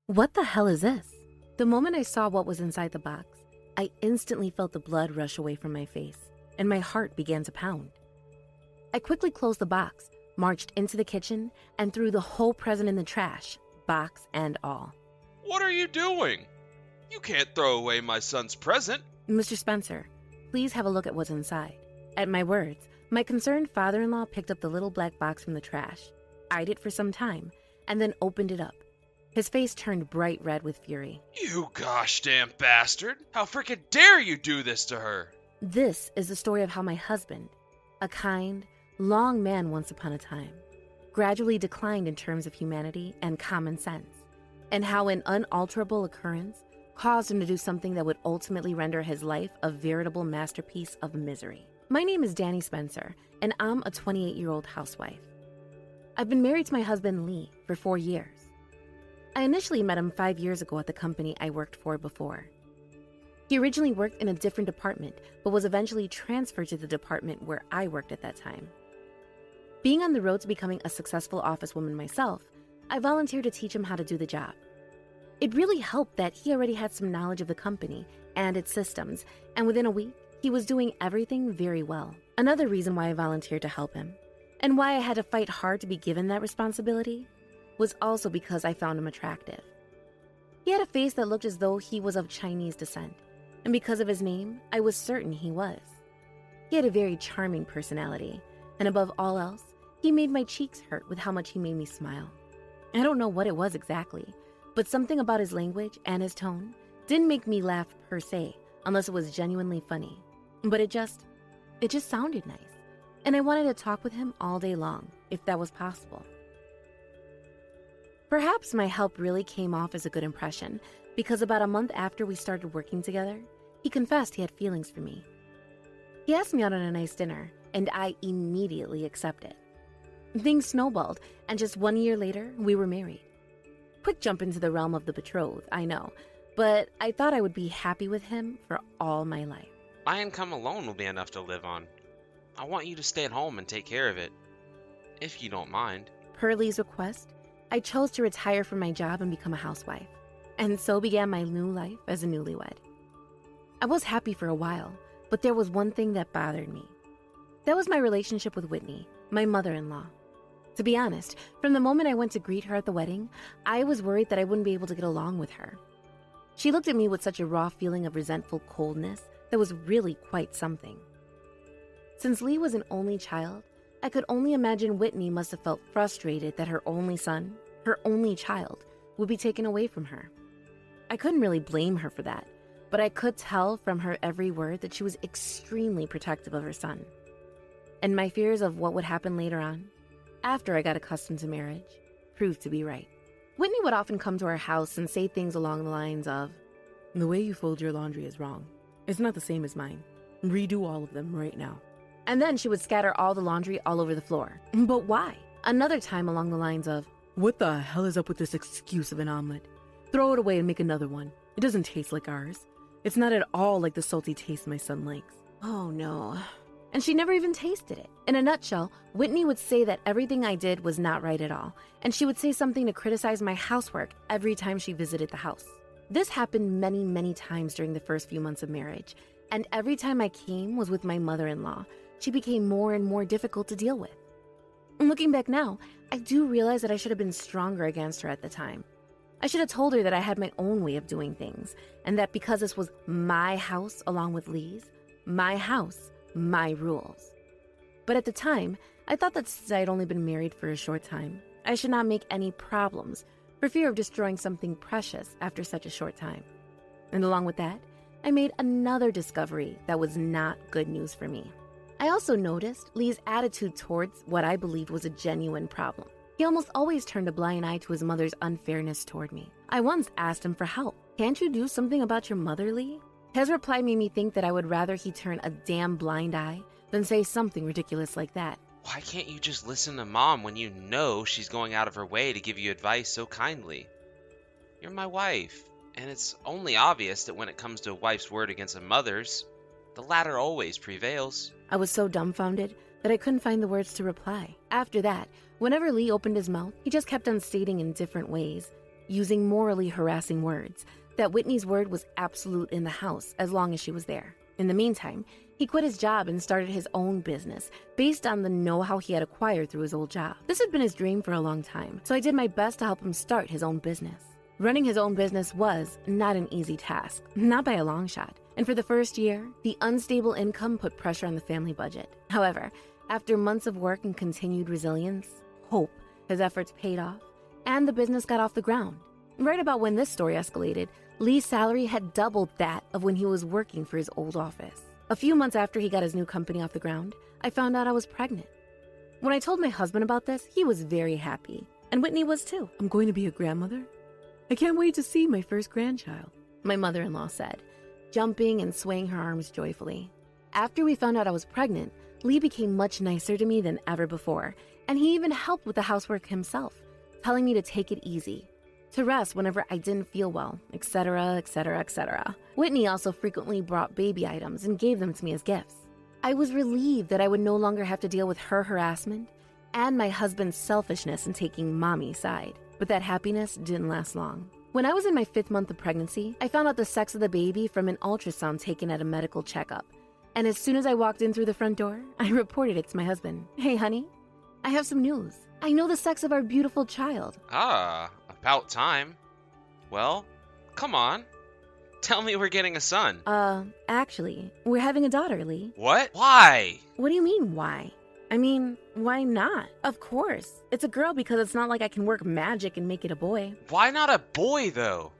What the hell is this? The moment I saw what was inside the box, I instantly felt the blood rush away from my face, and my heart began to pound. I quickly closed the box, marched into the kitchen, and threw the whole present in the trash, box and all. What are you doing? You can't throw away my son's present. Mr. Spencer, please have a look at what's inside. At my words, my concerned father-in-law picked up the little black box from the trash, eyed it for some time, and then opened it up. His face turned bright red with fury. You gosh damn bastard! How frickin' dare you do this to her? This is the story of how my husband, a kind, long man once upon a time, gradually declined in terms of humanity and common sense, and how an unalterable occurrence caused him to do something that would ultimately render his life a veritable masterpiece of misery. My name is Danny Spencer, and I'm a 28-year-old housewife. I've been married to my husband, Lee, for 4 years. I initially met him 5 years ago at the company I worked for before. He originally worked in a different department, but was eventually transferred to the department where I worked at that time. Being on the road to becoming a successful officewoman myself, I volunteered to teach him how to do the job. It really helped that he already had some knowledge of the company and its systems, and within a week, he was doing everything very well. Another reason why I volunteered to help him, and why I had to fight hard to be given that responsibility, was also because I found him attractive. He had a face that looked as though he was of Chinese descent, and because of his name, I was certain he was. He had a very charming personality, and above all else, he made my cheeks hurt with how much he made me smile. I don't know what it was exactly, but something about his language and his tone didn't make me laugh per se, unless it was genuinely funny. But it just sounded nice, and I wanted to talk with him all day long, if that was possible. Perhaps my help really came off as a good impression, because about a month after we started working together, he confessed he had feelings for me. He asked me out on a nice dinner, and I immediately accepted. Things snowballed, and just 1 year later, we were married. Quick jump into the realm of the betrothed, I know, but I thought I would be happy with him for all my life. My income alone will be enough to live on. I want you to stay at home and take care of it, if you don't mind. Per Lee's request, I chose to retire from my job and become a housewife, and so began my new life as a newlywed. I was happy for a while, but there was one thing that bothered me. That was my relationship with Whitney, my mother-in-law. To be honest, from the moment I went to greet her at the wedding, I was worried that I wouldn't be able to get along with her. She looked at me with such a raw feeling of resentful coldness that was really quite something. Since Lee was an only child, I could only imagine Whitney must have felt frustrated that her only son, her only child, would be taken away from her. I couldn't really blame her for that, but I could tell from her every word that she was extremely protective of her son. And my fears of what would happen later on, after I got accustomed to marriage, proved to be right. Whitney would often come to our house and say things along the lines of, "The way you fold your laundry is wrong. It's not the same as mine. Redo all of them right now." And then she would scatter all the laundry all over the floor. But why? Another time along the lines of, "What the hell is up with this excuse of an omelet? Throw it away and make another one. It doesn't taste like ours. It's not at all like the salty taste my son likes." Oh no. And she never even tasted it. In a nutshell, Whitney would say that everything I did was not right at all, and she would say something to criticize my housework every time she visited the house. This happened many, many times during the first few months of marriage, and every time I came was with my mother-in-law. She became more and more difficult to deal with. Looking back now, I do realize that I should have been stronger against her at the time. I should have told her that I had my own way of doing things, and that because this was my house along with Lee's, my house, my rules. But at the time, I thought that since I had only been married for a short time, I should not make any problems for fear of destroying something precious after such a short time. And along with that, I made another discovery that was not good news for me. I also noticed Lee's attitude towards what I believed was a genuine problem. He almost always turned a blind eye to his mother's unfairness toward me. I once asked him for help. "Can't you do something about your mother, Lee?" His reply made me think that I would rather he turn a damn blind eye than say something ridiculous like that. Why can't you just listen to Mom when you know she's going out of her way to give you advice so kindly? You're my wife, and it's only obvious that when it comes to a wife's word against a mother's, the latter always prevails. I was so dumbfounded that I couldn't find the words to reply. After that, whenever Lee opened his mouth, he just kept on stating in different ways using morally harassing words, that Whitney's word was absolute in the house as long as she was there. In the meantime, he quit his job and started his own business based on the know-how he had acquired through his old job. This had been his dream for a long time, so I did my best to help him start his own business. Running his own business was not an easy task, not by a long shot. And for the first year, the unstable income put pressure on the family budget. However, after months of work and continued resilience, hope, his efforts paid off, and the business got off the ground. Right about when this story escalated, Lee's salary had doubled that of when he was working for his old office. A few months after he got his new company off the ground, I found out I was pregnant. When I told my husband about this, he was very happy, and Whitney was too. "I'm going to be a grandmother. I can't wait to see my first grandchild," my mother-in-law said, jumping and swaying her arms joyfully. After we found out I was pregnant, Lee became much nicer to me than ever before, and he even helped with the housework himself, telling me to take it easy, to rest whenever I didn't feel well, etc., etc., etc. Whitney also frequently brought baby items and gave them to me as gifts. I was relieved that I would no longer have to deal with her harassment and my husband's selfishness in taking mommy's side. But that happiness didn't last long. When I was in my 5th month of pregnancy, I found out the sex of the baby from an ultrasound taken at a medical checkup. And as soon as I walked in through the front door, I reported it to my husband. "Hey, honey, I have some news. I know the sex of our beautiful child." Ah, about time. Well, come on. Tell me we're getting a son. Actually, we're having a daughter, Lee. What? Why? What do you mean, why? I mean, why not? Of course. It's a girl because it's not like I can work magic and make it a boy. Why not a boy, though?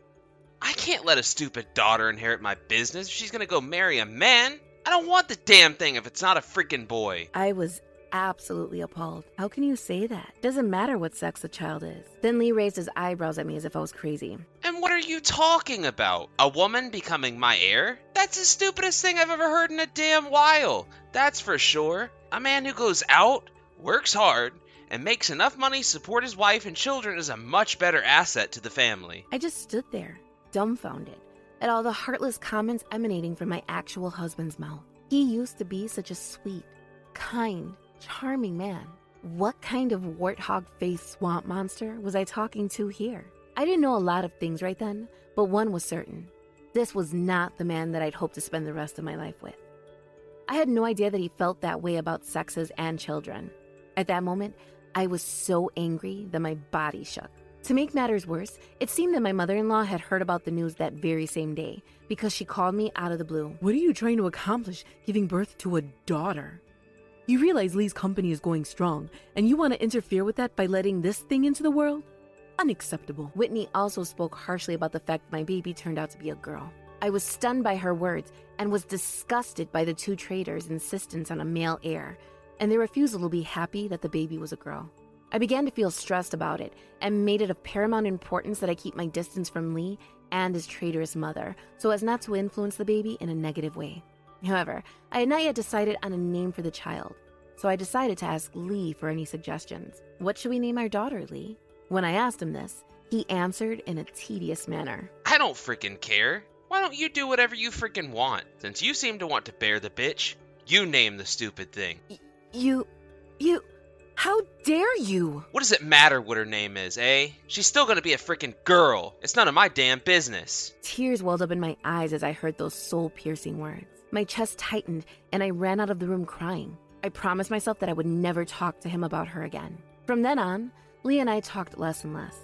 I can't let a stupid daughter inherit my business if she's gonna go marry a man. I don't want the damn thing if it's not a freaking boy. I was absolutely appalled. How can you say that? Doesn't matter what sex the child is. Then Lee raised his eyebrows at me as if I was crazy. And what are you talking about? A woman becoming my heir? That's the stupidest thing I've ever heard in a damn while. That's for sure. A man who goes out, works hard, and makes enough money to support his wife and children is a much better asset to the family. I just stood there, dumbfounded, at all the heartless comments emanating from my actual husband's mouth. He used to be such a sweet, kind, charming man. What kind of warthog-faced swamp monster was I talking to here? I didn't know a lot of things right then, but one was certain. This was not the man that I'd hoped to spend the rest of my life with. I had no idea that he felt that way about sexes and children. At that moment, I was so angry that my body shook. To make matters worse, it seemed that my mother-in-law had heard about the news that very same day because she called me out of the blue. "What are you trying to accomplish giving birth to a daughter? You realize Lee's company is going strong, and you want to interfere with that by letting this thing into the world? Unacceptable." Whitney also spoke harshly about the fact my baby turned out to be a girl. I was stunned by her words and was disgusted by the two traders' insistence on a male heir and their refusal to be happy that the baby was a girl. I began to feel stressed about it and made it of paramount importance that I keep my distance from Lee and his traitorous mother so as not to influence the baby in a negative way. However, I had not yet decided on a name for the child, so I decided to ask Lee for any suggestions. "What should we name our daughter, Lee?" When I asked him this, he answered in a tedious manner. I don't freaking care. Why don't you do whatever you freaking want? Since you seem to want to bear the bitch, you name the stupid thing. How dare you? What does it matter what her name is, eh? She's still gonna be a freaking girl. It's none of my damn business. Tears welled up in my eyes as I heard those soul-piercing words. My chest tightened and I ran out of the room crying. I promised myself that I would never talk to him about her again. From then on, Lee and I talked less and less.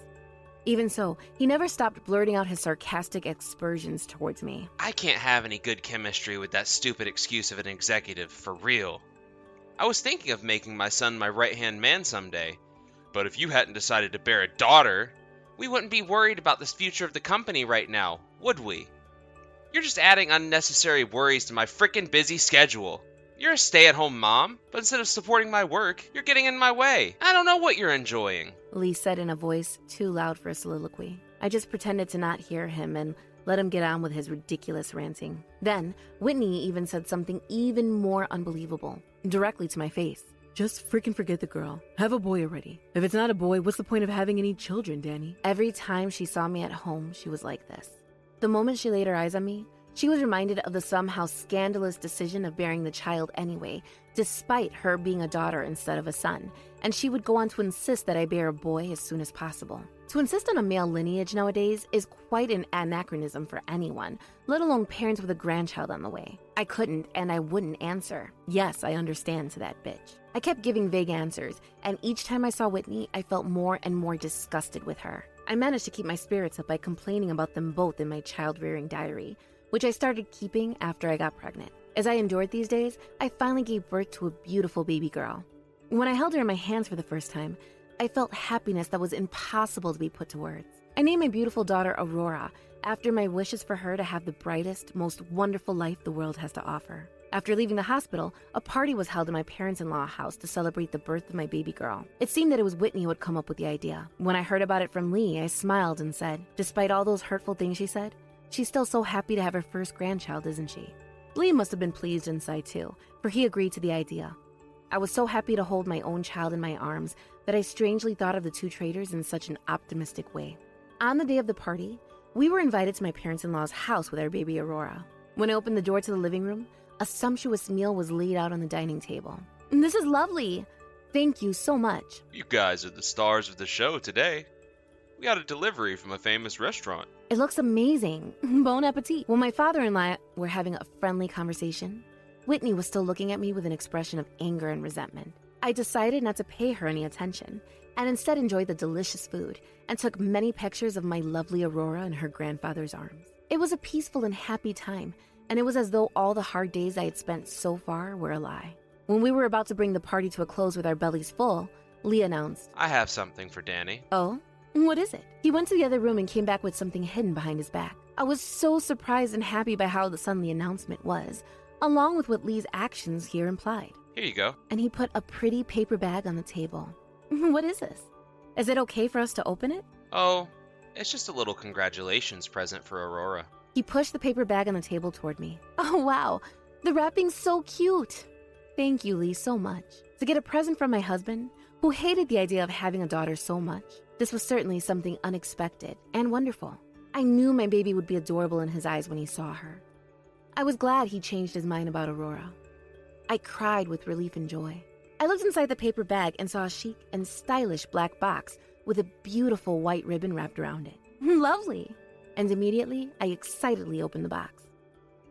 Even so, he never stopped blurting out his sarcastic aspersions towards me. I can't have any good chemistry with that stupid excuse of an executive, for real. I was thinking of making my son my right-hand man someday, but if you hadn't decided to bear a daughter, we wouldn't be worried about the future of the company right now, would we? You're just adding unnecessary worries to my frickin' busy schedule. You're a stay-at-home mom, but instead of supporting my work, you're getting in my way. I don't know what you're enjoying. Lee said in a voice too loud for a soliloquy. I just pretended to not hear him and let him get on with his ridiculous ranting. Then, Whitney even said something even more unbelievable, directly to my face. "Just freaking forget the girl. Have a boy already. If it's not a boy, what's the point of having any children, Danny?" Every time she saw me at home, she was like this. The moment she laid her eyes on me, she was reminded of the somehow scandalous decision of bearing the child anyway, despite her being a daughter instead of a son, and she would go on to insist that I bear a boy as soon as possible. To insist on a male lineage nowadays is quite an anachronism for anyone, let alone parents with a grandchild on the way. I couldn't and I wouldn't answer. Yes, I understand to that bitch. I kept giving vague answers, and each time I saw Whitney, I felt more and more disgusted with her. I managed to keep my spirits up by complaining about them both in my child-rearing diary, which I started keeping after I got pregnant. As I endured these days, I finally gave birth to a beautiful baby girl. When I held her in my hands for the first time, I felt happiness that was impossible to be put to words. I named my beautiful daughter Aurora after my wishes for her to have the brightest, most wonderful life the world has to offer. After leaving the hospital, a party was held in my parents-in-law house to celebrate the birth of my baby girl. It seemed that it was Whitney who had come up with the idea. When I heard about it from Lee, I smiled and said, despite all those hurtful things she said, she's still so happy to have her first grandchild, isn't she? Lee must have been pleased inside too, for he agreed to the idea. I was so happy to hold my own child in my arms that I strangely thought of the two traitors in such an optimistic way. On the day of the party, we were invited to my parents-in-law's house with our baby Aurora. When I opened the door to the living room, a sumptuous meal was laid out on the dining table. This is lovely. Thank you so much. You guys are the stars of the show today. We got a delivery from a famous restaurant. It looks amazing. Bon appetit. While my father-in-law were having a friendly conversation, Whitney was still looking at me with an expression of anger and resentment. I decided not to pay her any attention and instead enjoyed the delicious food and took many pictures of my lovely Aurora in her grandfather's arms. It was a peaceful and happy time, and it was as though all the hard days I had spent so far were a lie. When we were about to bring the party to a close with our bellies full, Lee announced, I have something for Danny. Oh? What is it? He went to the other room and came back with something hidden behind his back. I was so surprised and happy by how sudden the announcement was, along with what Lee's actions here implied. Here you go. And he put a pretty paper bag on the table. What is this? Is it okay for us to open it? Oh, it's just a little congratulations present for Aurora. He pushed the paper bag on the table toward me. Oh, wow. The wrapping's so cute. Thank you, Lee, so much. To get a present from my husband, who hated the idea of having a daughter so much, this was certainly something unexpected and wonderful. I knew my baby would be adorable in his eyes when he saw her. I was glad he changed his mind about Aurora. I cried with relief and joy. I looked inside the paper bag and saw a chic and stylish black box with a beautiful white ribbon wrapped around it. Lovely! And immediately, I excitedly opened the box.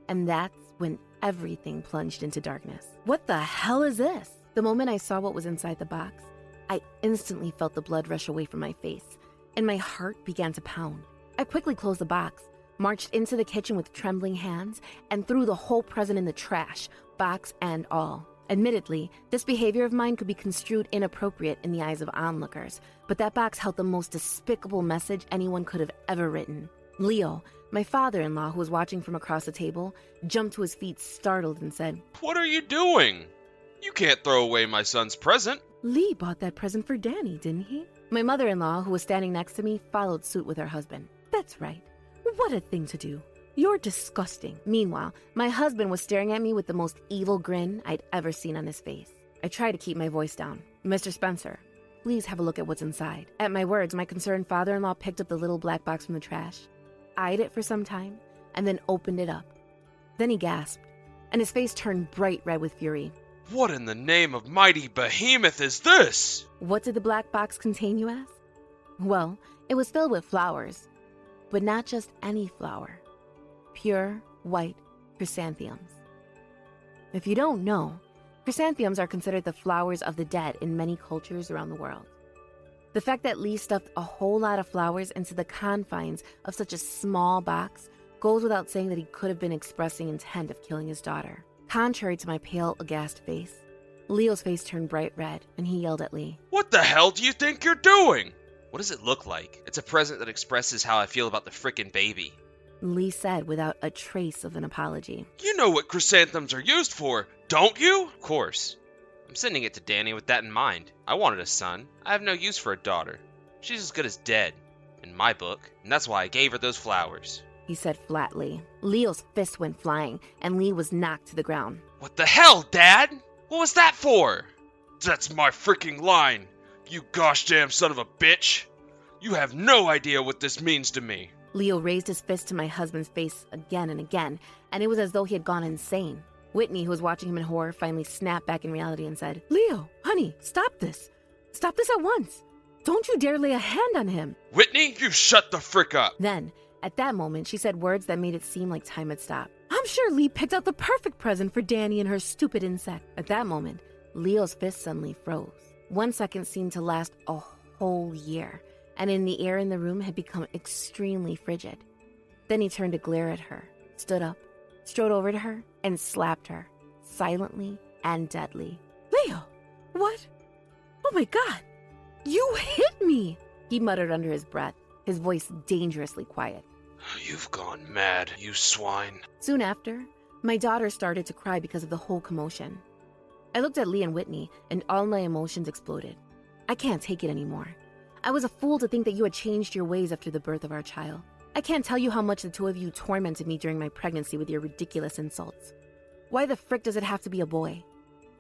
And that's when everything plunged into darkness. What the hell is this? The moment I saw what was inside the box, I instantly felt the blood rush away from my face, and my heart began to pound. I quickly closed the box, marched into the kitchen with trembling hands, and threw the whole present in the trash, box and all. Admittedly, this behavior of mine could be construed inappropriate in the eyes of onlookers, but that box held the most despicable message anyone could have ever written. Leo, my father-in-law, who was watching from across the table, jumped to his feet startled and said, What are you doing? You can't throw away my son's present. Lee bought that present for Danny, didn't he? My mother-in-law, who was standing next to me, followed suit with her husband. That's right. What a thing to do. You're disgusting. Meanwhile, my husband was staring at me with the most evil grin I'd ever seen on his face. I tried to keep my voice down. Mr. Spencer, please have a look at what's inside. At my words, my concerned father-in-law picked up the little black box from the trash, eyed it for some time, and then opened it up. Then he gasped, and his face turned bright red with fury. What in the name of mighty behemoth is this? What did the black box contain, you ask? Well, it was filled with flowers, but not just any flower. Pure, white chrysanthemums. If you don't know, chrysanthemums are considered the flowers of the dead in many cultures around the world. The fact that Lee stuffed a whole lot of flowers into the confines of such a small box goes without saying that he could have been expressing intent of killing his daughter. Contrary to my pale, aghast face, Leo's face turned bright red, and he yelled at Lee. What the hell do you think you're doing? What does it look like? It's a present that expresses how I feel about the frickin' baby. Lee said without a trace of an apology. You know what chrysanthemums are used for, don't you? Of course. I'm sending it to Danny with that in mind. I wanted a son. I have no use for a daughter. She's as good as dead, in my book, and that's why I gave her those flowers. He said flatly. Leo's fist went flying, and Lee was knocked to the ground. What the hell, Dad? What was that for? That's my freaking line, you gosh damn son of a bitch. You have no idea what this means to me. Leo raised his fist to my husband's face again and again, and it was as though he had gone insane. Whitney, who was watching him in horror, finally snapped back in reality and said, Leo, honey, stop this. Stop this at once. Don't you dare lay a hand on him. Whitney, you shut the frick up. Then, at that moment, she said words that made it seem like time had stopped. I'm sure Lee picked out the perfect present for Danny and her stupid insect. At that moment, Leo's fist suddenly froze. 1 second seemed to last a whole year, and in the air in the room had become extremely frigid. Then he turned to glare at her, stood up, strode over to her, and slapped her, silently and deadly. Leo, what? Oh my God, you hit me! He muttered under his breath, his voice dangerously quiet. You've gone mad, you swine. Soon after, my daughter started to cry because of the whole commotion. I looked at Lee and Whitney, and all my emotions exploded. I can't take it anymore. I was a fool to think that you had changed your ways after the birth of our child. I can't tell you how much the two of you tormented me during my pregnancy with your ridiculous insults. Why the frick does it have to be a boy?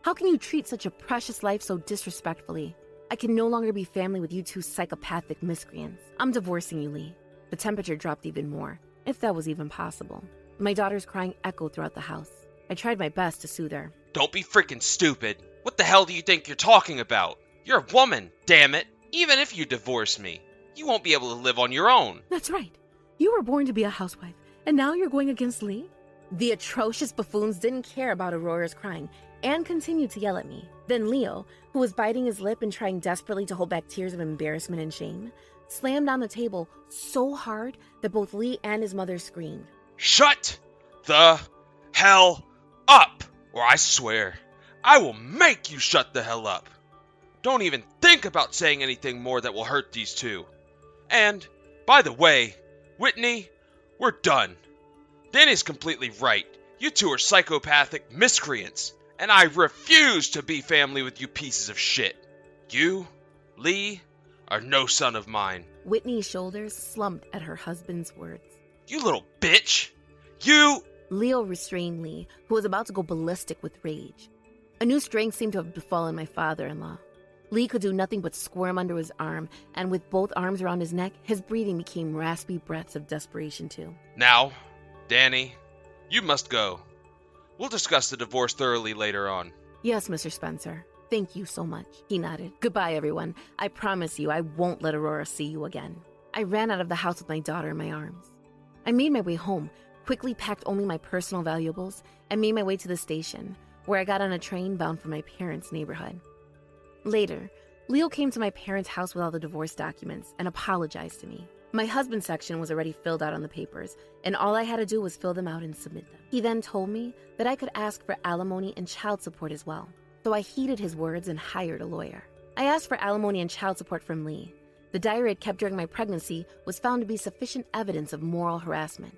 How can you treat such a precious life so disrespectfully? I can no longer be family with you two psychopathic miscreants. I'm divorcing you, Lee. The temperature dropped even more, if that was even possible. My daughter's crying echoed throughout the house. I tried my best to soothe her. Don't be freaking stupid. What the hell do you think you're talking about? You're a woman, damn it. Even if you divorce me, you won't be able to live on your own. That's right. You were born to be a housewife, and now you're going against Lee? The atrocious buffoons didn't care about Aurora's crying and continued to yell at me. Then Leo, who was biting his lip and trying desperately to hold back tears of embarrassment and shame, slammed on the table so hard that both Lee and his mother screamed. Shut the hell up, or I swear, I will make you shut the hell up. Don't even think about saying anything more that will hurt these two. And, by the way, Whitney, we're done. Danny's completely right. You two are psychopathic miscreants, and I refuse to be family with you pieces of shit. You, Lee, are no son of mine. Whitney's shoulders slumped at her husband's words. You little bitch! You... Leo restrained Lee, who was about to go ballistic with rage. A new strength seemed to have befallen my father-in-law. Lee could do nothing but squirm under his arm, and with both arms around his neck, his breathing became raspy breaths of desperation too. Now, Danny, you must go. We'll discuss the divorce thoroughly later on. Yes, Mr. Spencer. Thank you so much. He nodded. Goodbye, everyone. I promise you I won't let Aurora see you again. I ran out of the house with my daughter in my arms. I made my way home, quickly packed only my personal valuables, and made my way to the station, where I got on a train bound for my parents' neighborhood. Later, Leo came to my parents' house with all the divorce documents and apologized to me. My husband's section was already filled out on the papers, and all I had to do was fill them out and submit them. He then told me that I could ask for alimony and child support as well, so I heeded his words and hired a lawyer. I asked for alimony and child support from Lee. The diary I'd kept during my pregnancy was found to be sufficient evidence of moral harassment.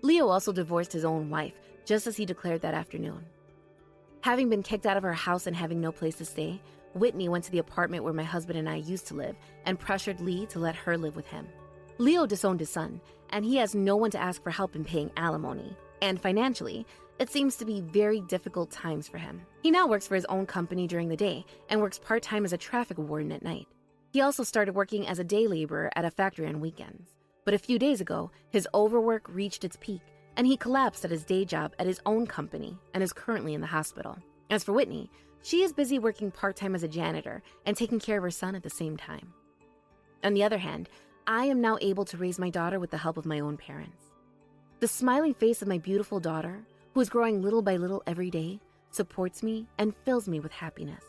Leo also divorced his own wife, just as he declared that afternoon. Having been kicked out of her house and having no place to stay, Whitney went to the apartment where my husband and I used to live and pressured Lee to let her live with him. Leo disowned his son, and he has no one to ask for help in paying alimony. And financially, it seems to be very difficult times for him. He now works for his own company during the day and works part-time as a traffic warden at night. He also started working as a day laborer at a factory on weekends. But a few days ago, his overwork reached its peak, and he collapsed at his day job at his own company and is currently in the hospital. As for Whitney, she is busy working part-time as a janitor and taking care of her son at the same time. On the other hand, I am now able to raise my daughter with the help of my own parents. The smiling face of my beautiful daughter, who is growing little by little every day, supports me and fills me with happiness.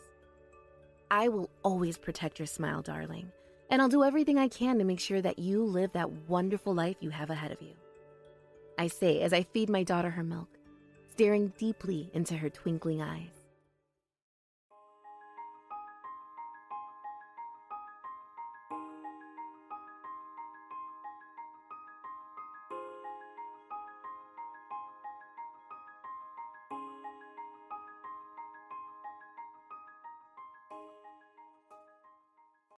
I will always protect your smile, darling, and I'll do everything I can to make sure that you live that wonderful life you have ahead of you. I say as I feed my daughter her milk, staring deeply into her twinkling eyes.